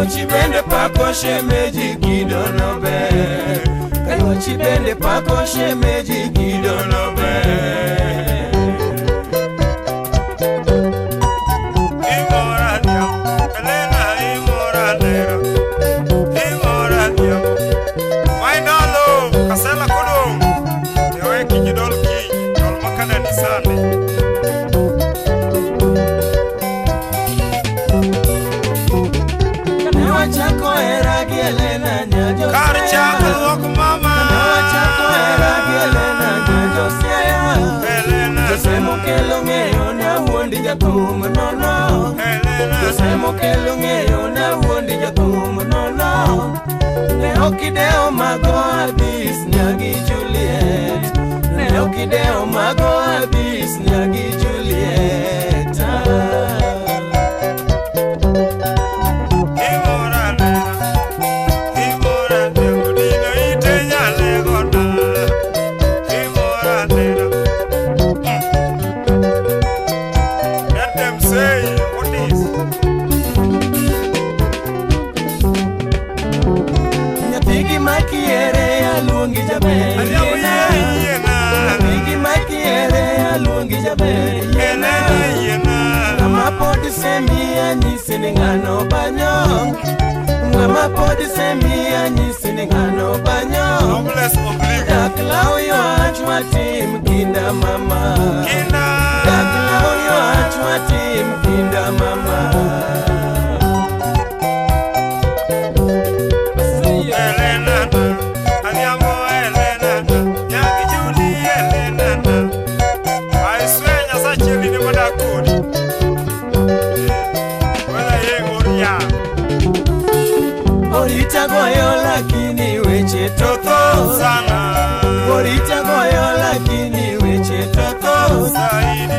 Chibende pako shemeji kidono be. Kayo chibende pako shemeji kidono be. Imoradio, Elena imoradio, imoradio. Mainalo, kasela kodong. Tewe kijidol ki, dol makana nisane. Chako era Elena nyajo kar chako ok mama chako era Elena nyajo sia Elena semo kelo ngeyo na wuondi jakum nono Elena semo kelo ngeyo na wuondi jakum nono ne okideo mago abis nyagi Juliet ne okideo mago abis nyagi Juliet Ngano banyo ngama podi semia nyisini ngano banyo daklau yo achwa tim kinda mama daklau yo achwa tim kinda mama Elena anyamo Elena nyaki Julie Elena I swear nyasa cheli ne madakodi Borita goyo lakini weche totho sana Borita goyo lakini weche totho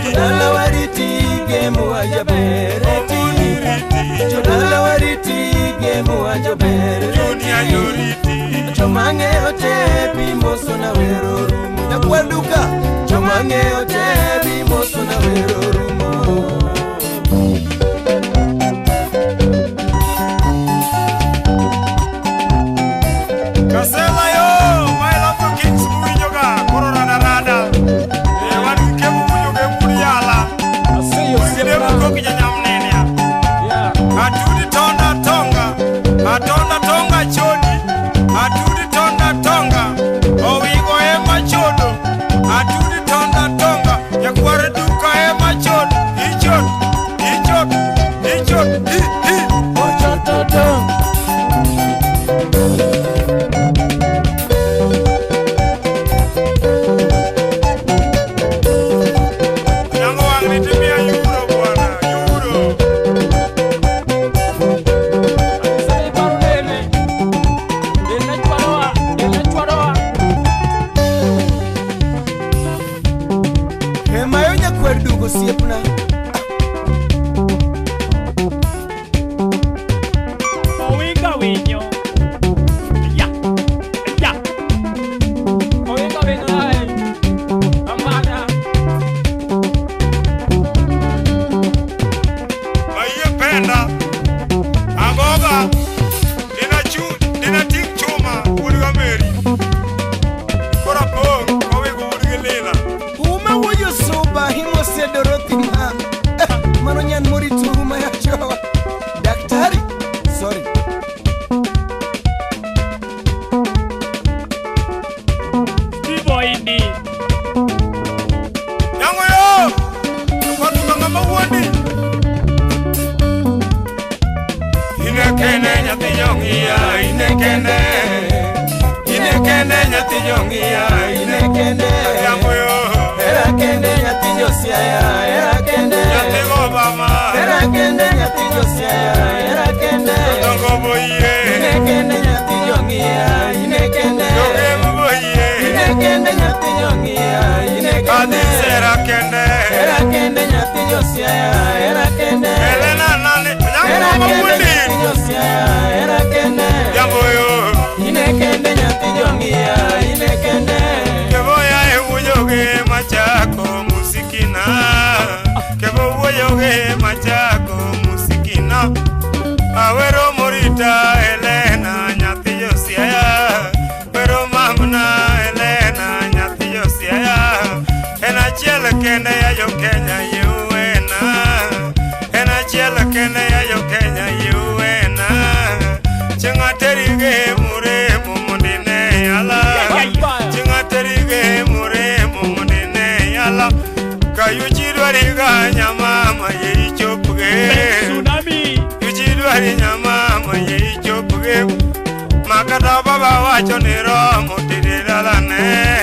Jodala wariti gemu ajabereti Jodala wariti gemu ajabereti Chomange otepi moso na wero rumo Nakwaduka Chomange otepi moso na wero rumo Kasela yo, my love kings muinyoga, korona na rada. Wanu kemu muinyoga muriala. Kide muko kijanyamnenia. Atudi tonda tonga, atonda tonga chodi. Atudi tonda tonga, owigo ema chodo. Atudi tonda tonga, yakware duka ema chodo. Ichod. nyathi Jongia, ine kende. Era kende nyathi Josiaya, era kende. Nyathi Obama, era kende nyathi Josiaya, era kende. Dongo boye, ine kende nyathi Jongia, ine kende. Dongo boye, ine kende nyathi Jongia, ine kende. Adis era kende. Era kende nyathi Josiaya, era kende. Elena nani, Era Nyango kende Mamundi. nyathi Josiaya, era kende. Jamboyo, Ine kende nyathi Jongia, ine kende. Keboya ewuyoge machako musikina. Kebowoyoge machako musikina. Awero morita Elena nyathi Josiaya. Wero mamna Elena nyathi Josiaya. En achiel kende ya jo Kenya yuena. En achiel kende ya jo Kenya yuena. Chingaterige muremo mondine yala. Chingaterige muremo mondine yala. Kayuchidwariga nyamama yeichopge. Yuchidwari nyamama yeichopge. Makata baba wacho ni romo tiriralane.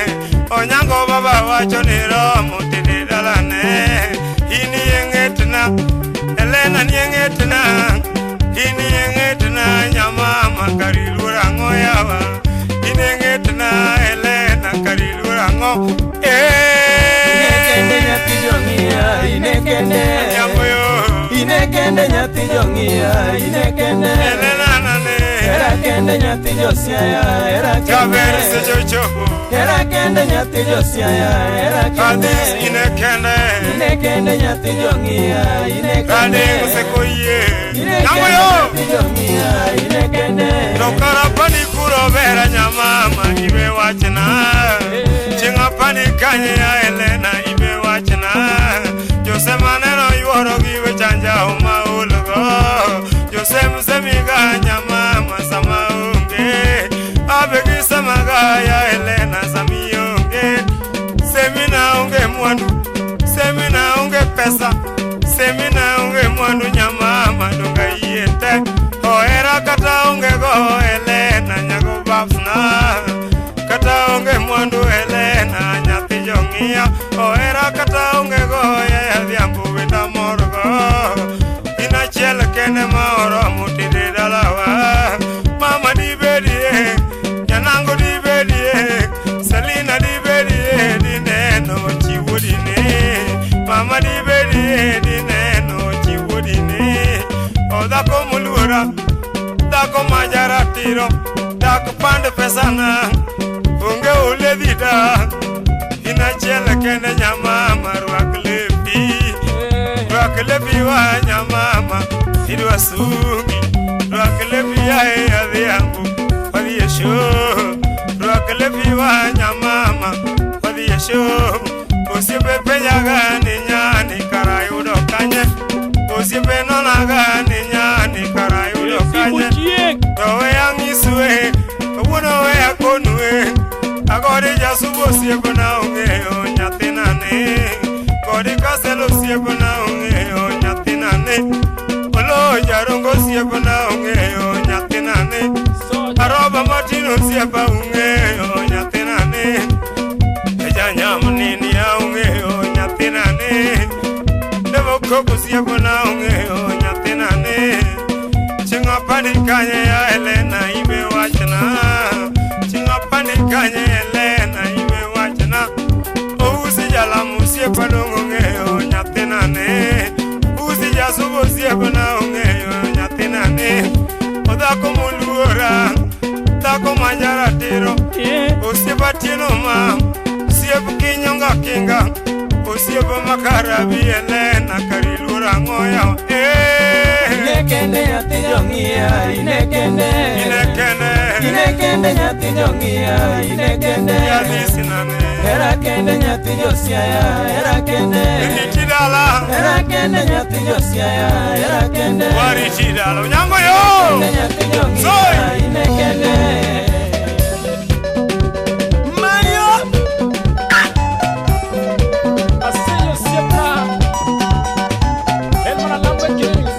Onyango baba wacho ni romo tiriralane. Ini yengetna, Elena ni yengetna. Ini yengetna nyamama karilura ngoyawa. Ini yengetna Elena karilura ngo. Ine kende nyathi Jongia, ine kende. Nyamboyo, Ine kende nyathi Jongia, ine kende. Elena nane. Era kende nyathi Josiaya, era Kaber kende. se chochopo. Era kende nyathi Josiaya, era kende. Adis ine kende. Ine kende nyathi Jongia, ine kende. Kade musikoye. Ine kende Nyamboyo. nyathi Jongia, ine kende. Nokarapani kuro vera nyamama ibe wachina. Chingapani kanye ya Elena ibe wachina. Jose maneno yuoro giwe chanja umaulugo. Jose musemiga nyamama samaunge. Abegi samaga ya Elena samionge. Semina unge mwandu. Semina unge pesa. Semina unge mwandu nyamama dunga yete. Oera kata unge go Elena nyago babsna. Kata unge mwandu Elena nyathi Jongia. Oera kata unge go ya dhiambu wita morgo. Ina chiel kene maoro mutiridalawa. Mama di bedie, Nyanango di bedie, Selina di bedie, dineno chiwodine. Mama di bedie, dineno chiwodine. O dako mulura, dako majara tiro, dako pande pesana, unge ule vida. Ina chiel kene nyamama ruaklepi, ruaklepi wa nyamama, idwa sugi. Ruaklepi ya adhiambu, wadhiesho. Ruaklepi wa nyamama, wadhiesho. Usiepe penyaga ni nyani karayudo kanye. Usiepe nonaga ni nyani karayudo kanye. Towe yangiswe, uno we akonwe. Agori jasubo usiepe na ungeo nyatinane. Kodi kaselo usiepe na ungeo nyatinane. Olo jarongo usiepe na ungeo nyatinane. Aroba matino usiepe ungeo nyatinane. Nyamnini ya ungeo nyatinane. Devo koko usiepe na ungeo nyatinane. Chingapani kanye ya Elena ibe wachana. Chingapani kanye Elena ibe wachana. Ousi jalamu usiepe na ungeo nyatinane. Usi jasubo usiepe na ungeo nyatinane. Odako muluora, dako manjara tiro. Usiepe tino ma. Usiepe kinyonga kinga. Usiepe makarabi Elena karilura ngoya. Ine kende nyathi Jongia, ine kende. Ine kende. Ine kende nyathi Jongia, ine kende. Adis nane. Era kende nyathi Josiaya, era kende. Chidala. Era kende nyathi Josiaya, era kende. Wari chidala. Nyango yo. Kende nyathi Jongia, Soy. ine kende. Mario! Aseyo siempre. El Manalambe Kings.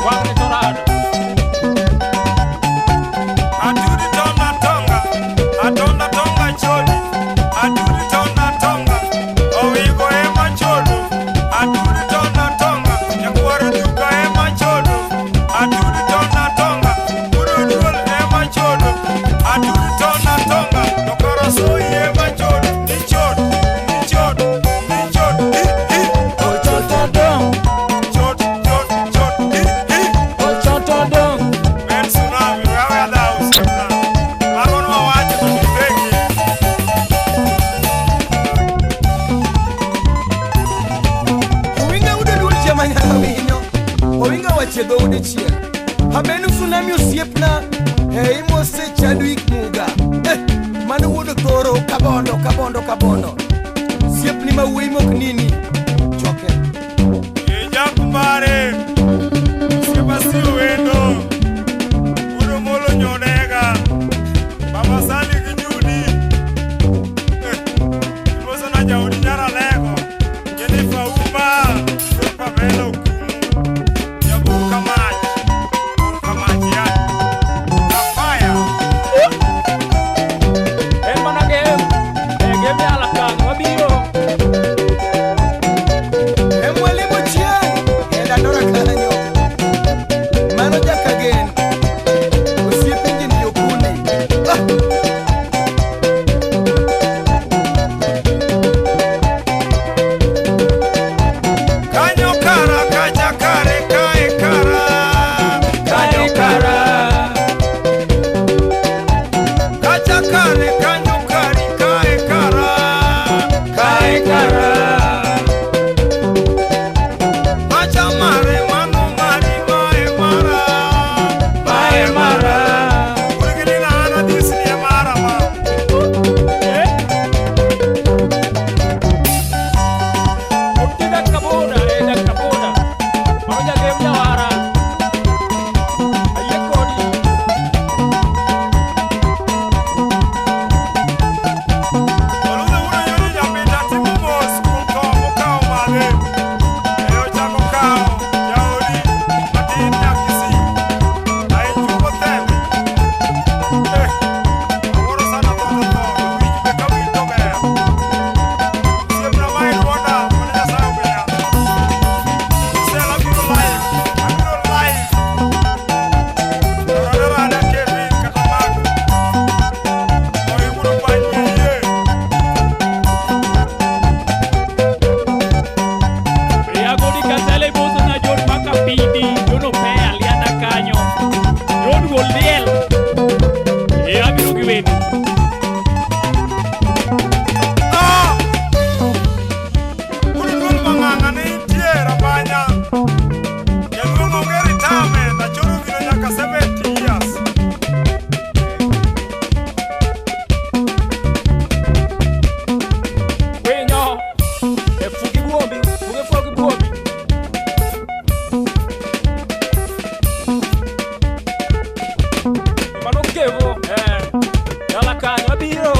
Juan Torado. Atudi tonga tonga. Kevo, dala kanyo biro